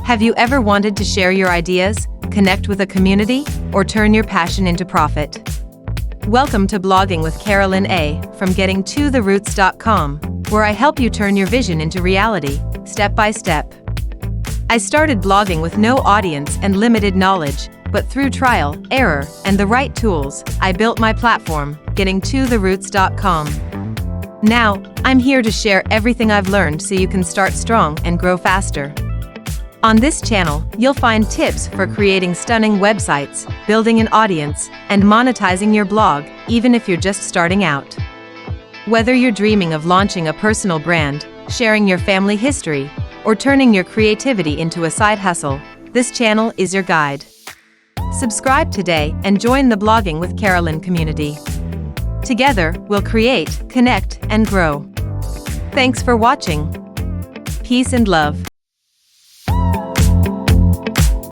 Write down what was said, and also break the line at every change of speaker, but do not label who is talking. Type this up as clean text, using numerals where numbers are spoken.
Have you ever wanted to share your ideas, connect with a community, or turn your passion into profit? Welcome to Blogging with Carolyn A. from gettingtotheroots.com, where I help you turn your vision into reality, step by step. I started blogging with no audience and limited knowledge, but through trial, error, and the right tools, I built my platform, gettingtotheroots.com. Now, I'm here to share everything I've learned so you can start strong and grow faster. On this channel, you'll find tips for creating stunning websites, building an audience, and monetizing your blog, even if you're just starting out. Whether you're dreaming of launching a personal brand, sharing your family history, or turning your creativity into a side hustle, this channel is your guide. Subscribe today and join the Blogging with Carolyn community. Together, we'll create, connect, and grow. Thanks for watching. Peace and love.